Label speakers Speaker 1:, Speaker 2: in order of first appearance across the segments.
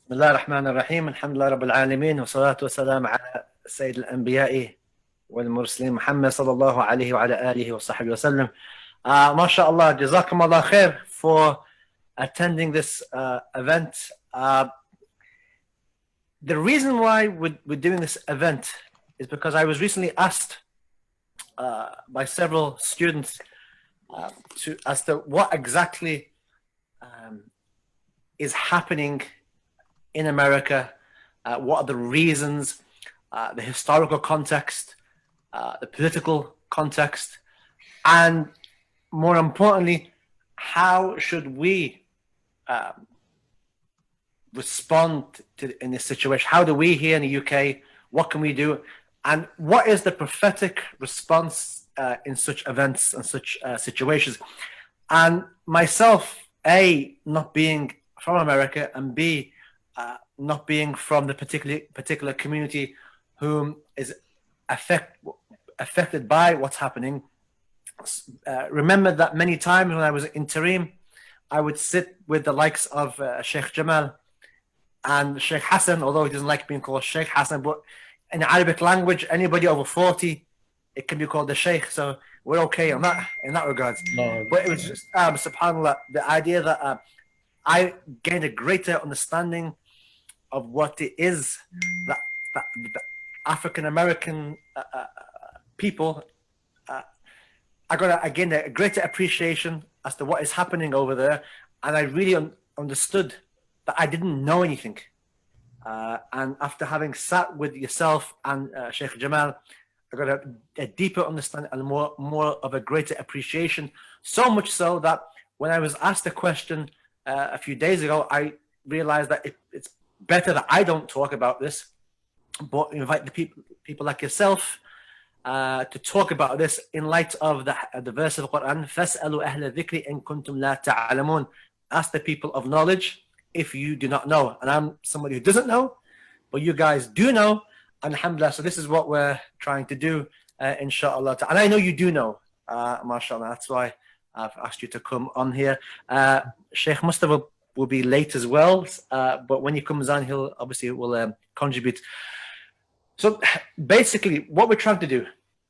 Speaker 1: بسم الله الرحمن الرحيم الحمد لله رب العالمين والصلاة والسلام على سيد الأنبياء والمرسلين محمد صلى الله عليه وعلى آله وصحبه وسلم. MashaAllah, Jazakum Allah khair for attending this event. The reason why we're doing this event is because I was recently asked by several students as to what exactly is happening in America, what are the reasons, the historical context, the political context, and more importantly, how should we respond in this situation? How do we here in the UK, what can we do? And what is the prophetic response in such events and such situations? And myself, A, not being from America, and B, not being from the particular community whom is affected by what's happening. Remember that many times when I was in Tarim, I would sit with the likes of Sheikh Jamal and Sheikh Hasan, although he doesn't like being called Sheikh Hasan, but in the Arabic language, anybody over 40, it can be called the Sheikh, so we're okay in that regards.
Speaker 2: No.
Speaker 1: But it was just, subhanAllah, the idea that I gained a greater understanding of what it is that the African American people. I got again a greater appreciation as to what is happening over there, and I really understood that I didn't know anything. And after having sat with yourself and Sheikh Jamal, I got a deeper understanding and more of a greater appreciation. So much so that when I was asked a question a few days ago, I realized that it's better that I don't talk about this, but invite the people like yourself to talk about this in light of the verse of the Quran. فَاسْأَلُوا أَهْلَ الذِّكْرِ إِن كُنتُمْ لَا تَعْلَمُونَ. Ask the people of knowledge if you do not know. And I'm somebody who doesn't know, but you guys do know. And alhamdulillah, so this is what we're trying to do, inshallah. And I know you do know, mashallah. That's why I've asked you to come on here. Sheikh Mustafa will be late as well, but when he comes on, he'll obviously will contribute. So basically, what we're trying to do,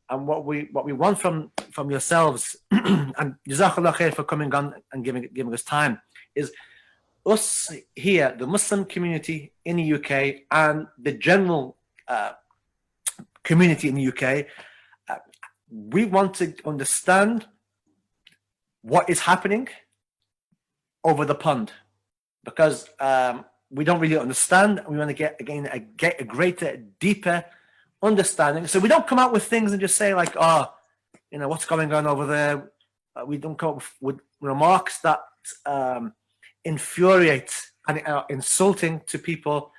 Speaker 1: and what we want from yourselves, and Jazakallah khair for coming on and giving us time, is us here, the Muslim community in the UK, and the general community in the UK. We want to understand what is happening over the pond, because we don't really understand, and we want to get a greater, deeper understanding. So we don't come out with things and just say like, what's going on over there. We don't come up with remarks that infuriate and are insulting to people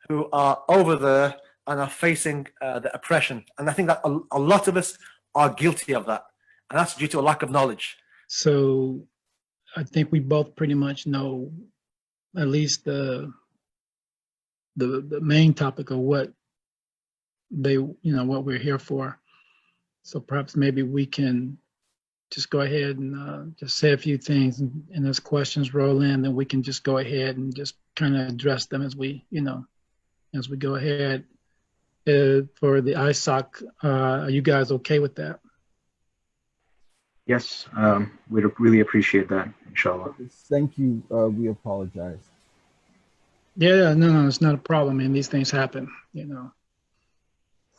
Speaker 1: who are over there and are facing the oppression. And I think that a lot of us are guilty of that, and that's due to a lack of knowledge.
Speaker 2: So I think we both pretty much know at least the main topic of what what we're here for. So perhaps maybe we can just go ahead and just say a few things, and as questions roll in, then we can just go ahead and just kind of address them as we go ahead. For the ISOC, are you guys okay with that?
Speaker 3: Yes, we'd really appreciate that, inshallah.
Speaker 4: Thank you. We apologize.
Speaker 2: Yeah, no, it's not a problem. I mean, these things happen,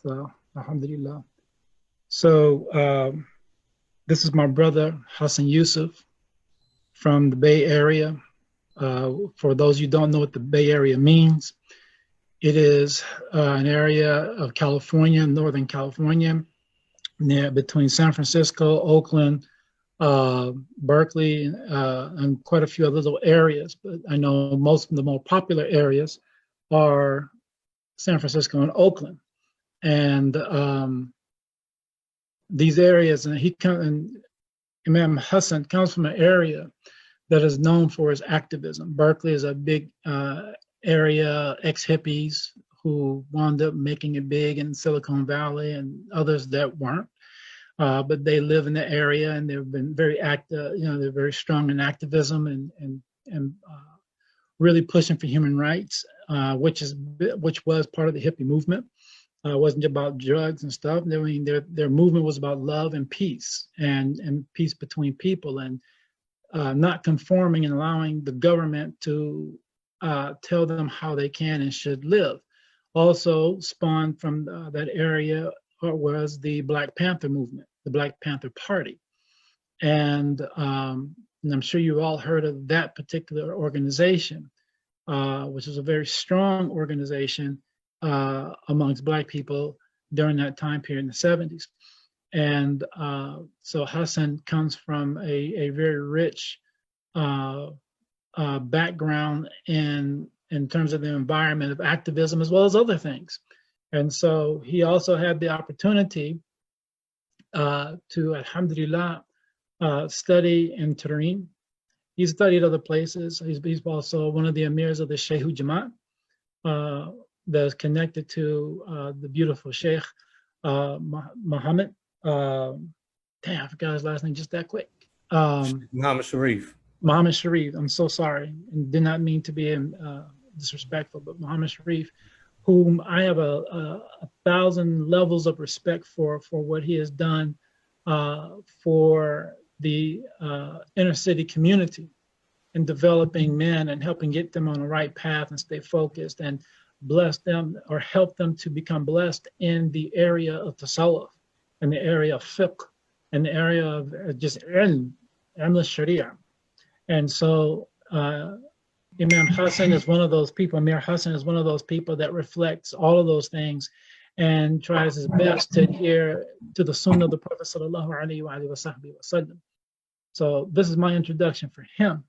Speaker 2: So, alhamdulillah. So, this is my brother, Hasan Yusuf, from the Bay Area. For those you don't know what the Bay Area means, it is an area of California, Northern California, between San Francisco, Oakland, Berkeley, and quite a few other little areas. But I know most of the more popular areas are San Francisco and Oakland. And these areas, and Imam Hasan comes from an area that is known for its activism. Berkeley is a big area, ex-hippies who wound up making it big in Silicon Valley, and others that weren't. But they live in the area, and they've been very active. They're very strong in activism and really pushing for human rights. which was part of the hippie movement. It wasn't about drugs and stuff. I mean, their movement was about love and peace and peace between people, and not conforming and allowing the government to tell them how they can and should live. Also spawned from that area was the Black Panther movement, the Black Panther Party. And I'm sure you all heard of that particular organization, which is a very strong organization amongst Black people during that time period in the 70s. And so Hasan comes from a very rich background in terms of the environment of activism as well as other things. And so he also had the opportunity to, alhamdulillah, study in Turin. He studied other places. He's also one of the emirs of the Sheikh Jamal, that's connected to the beautiful Sheikh Muhammad. Damn, I forgot his last name just that quick.
Speaker 5: Muhammad Sharif.
Speaker 2: Muhammad Sharif. I'm so sorry, and did not mean to be disrespectful, but Muhammad Sharif, whom I have a thousand levels of respect for what he has done for the inner city community and developing men and helping get them on the right path and stay focused and bless them or help them to become blessed in the area of tasawwuf, in the area of fiqh, in the area of just ilm al-sharia. And so Imam Hasan is one of those people, Amir Hasan is one of those people that reflects all of those things and tries his best to adhere to the sunnah of the Prophet sallallahu alaihi wasallam. So this is my introduction for him.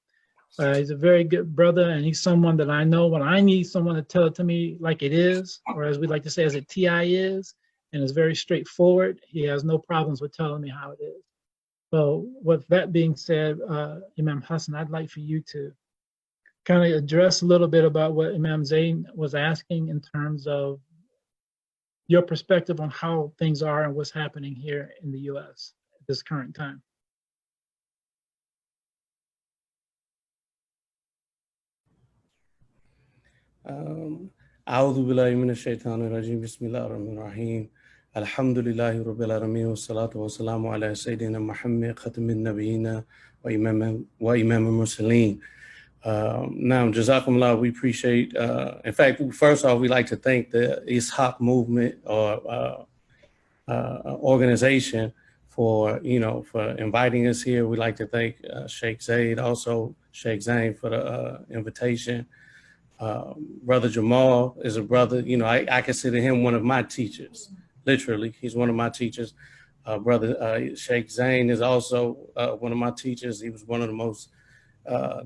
Speaker 2: He's a very good brother, and he's someone that I know when I need someone to tell it to me like it is, or as we like to say, as a TI is, and is very straightforward. He has no problems with telling me how it is. So with that being said, Imam Hasan, I'd like for you to kind of address a little bit about what Imam Zane was asking in terms of your perspective on how things are and what's happening here in the US at this current time.
Speaker 5: أعوذ بالله من الشيطان الرجيم بسم الله الرحمن الرحيم الحمد لله رب العالمين والصلاة والسلام على سيدنا محمد ختم النبيين وإمام المرسلين. Now, Jazakumullah, we appreciate, in fact, first off, we like to thank the Ishaq movement or organization for inviting us here. We'd like to thank Sheikh Zane, also Sheikh Zane for the invitation. Brother Jamal is a brother, I consider him one of my teachers, literally. He's one of my teachers. Brother Sheikh Zane is also one of my teachers. He was one of the most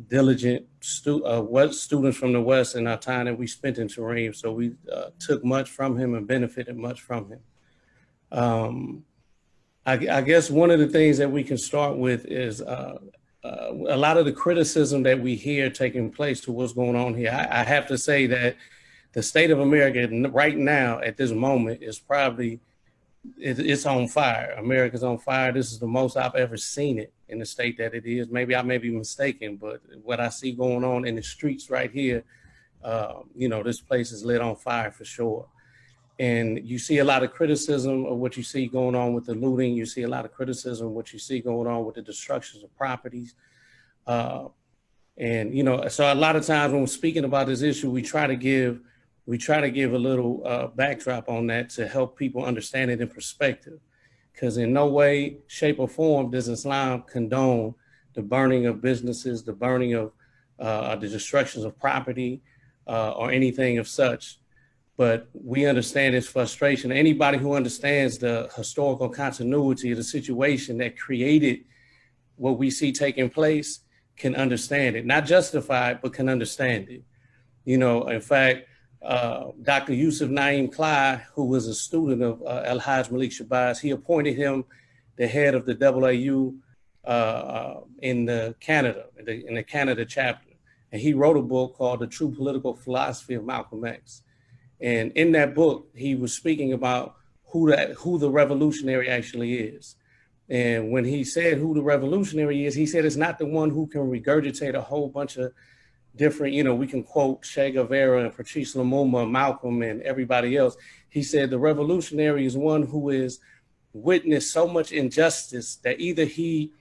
Speaker 5: diligent students from the West in our time that we spent in Turin. So we took much from him and benefited much from him. I guess one of the things that we can start with is a lot of the criticism that we hear taking place to what's going on here. I have to say that the state of America right now at this moment is probably, it's on fire. America's on fire. This is the most I've ever seen it in the state that it is. Maybe I may be mistaken, but what I see going on in the streets right here, this place is lit on fire for sure. And you see a lot of criticism of what you see going on with the looting. You see a lot of criticism of what you see going on with the destructions of properties. So a lot of times when we're speaking about this issue, we try to give a little backdrop on that to help people understand it in perspective. Because in no way, shape, or form does Islam condone the burning of businesses, the burning of the destructions of property, or anything of such. But we understand its frustration. Anybody who understands the historical continuity of the situation that created what we see taking place can understand it. Not justify it, but can understand it. In fact, Dr. Yusuf Naeem Clyde, who was a student of Al-Hajj Malik Shabazz, he appointed him the head of the AAU in the Canada chapter. And he wrote a book called The True Political Philosophy of Malcolm X. And in that book, he was speaking about who the revolutionary actually is. And when he said who the revolutionary is, he said it's not the one who can regurgitate a whole bunch of different, we can quote Che Guevara and Patrice Lumumba, Malcolm, and everybody else. He said the revolutionary is one who is witnessed so much injustice that either he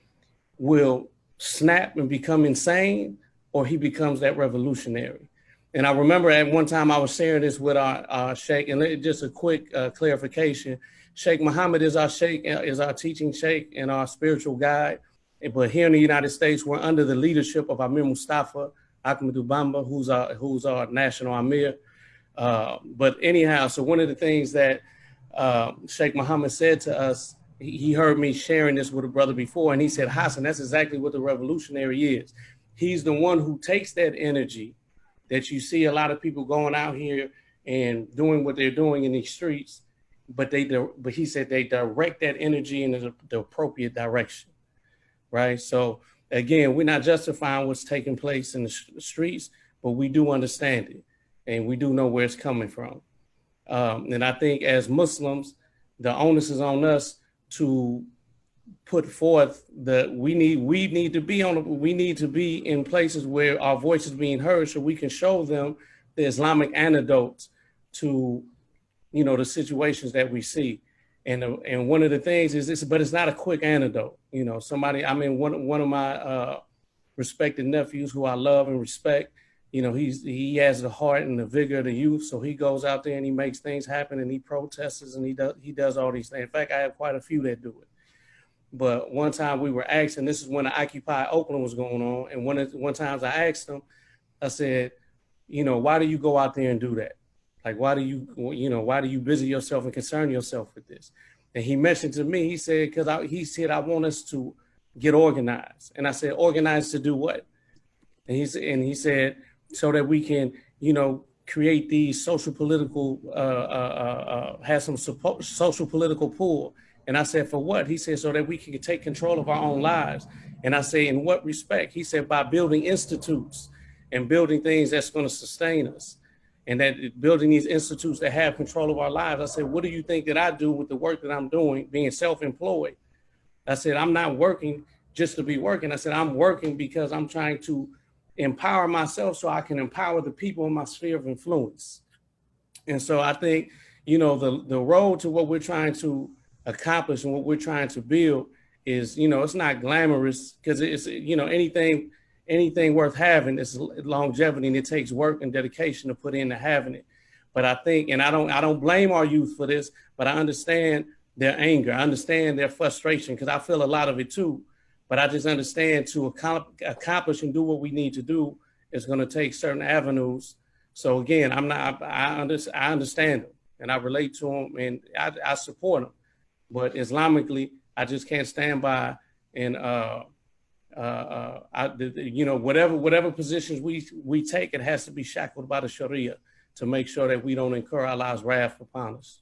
Speaker 5: will snap and become insane or he becomes that revolutionary. And I remember at one time I was sharing this with our Sheikh, and just a quick clarification. Sheikh Muhammad is our Sheikh, is our teaching Sheikh and our spiritual guide. But here in the United States, we're under the leadership of Amir Mustafa Ahmadu Bamba, who's our national Amir. But anyhow, so one of the things that Sheikh Muhammad said to us, he heard me sharing this with a brother before, and he said, Hasan, that's exactly what the revolutionary is. He's the one who takes that energy that you see a lot of people going out here and doing what they're doing in these streets, but he said they direct that energy in the appropriate direction, right? So again, we're not justifying what's taking place in the streets, but we do understand it, and we do know where it's coming from. And I think as Muslims, the onus is on us to put forth we need to be in places where our voice is being heard, so we can show them the Islamic antidotes to the situations that we see. And one of the things is this, but it's not a quick antidote. One of my respected nephews who I love and respect, he has the heart and the vigor of the youth, so he goes out there and he makes things happen and he protests and he does all these things. In fact, I have quite a few that do it. But one time we were asked, and this is when the Occupy Oakland was going on, and one time I asked him, I said, why do you go out there and do that? Like, why do you busy yourself and concern yourself with this? And he mentioned to me, he said, I want us to get organized. And I said, organized to do what? And he said, so that we can, create these social political, have some social political pull. And I said, for what? He said, so that we can take control of our own lives. And I say, in what respect? He said, by building institutes and building things that's going to sustain us. And that building these institutes that have control of our lives. I said, what do you think that I do with the work that I'm doing, being self-employed? I said, I'm not working just to be working. I said, I'm working because I'm trying to empower myself so I can empower the people in my sphere of influence. And so I think, the road to what we're trying to accomplish and what we're trying to build is, it's not glamorous, because it's, anything worth having is longevity, and it takes work and dedication to put into having it. But I think, and I don't blame our youth for this, but I understand their anger. I understand their frustration, because I feel a lot of it too. But I just understand to accomplish and do what we need to do is going to take certain avenues. So again, I understand them and I relate to them and I support them. But Islamically, I just can't stand by and whatever positions we take, it has to be shackled by the Sharia to make sure that we don't incur Allah's wrath upon us.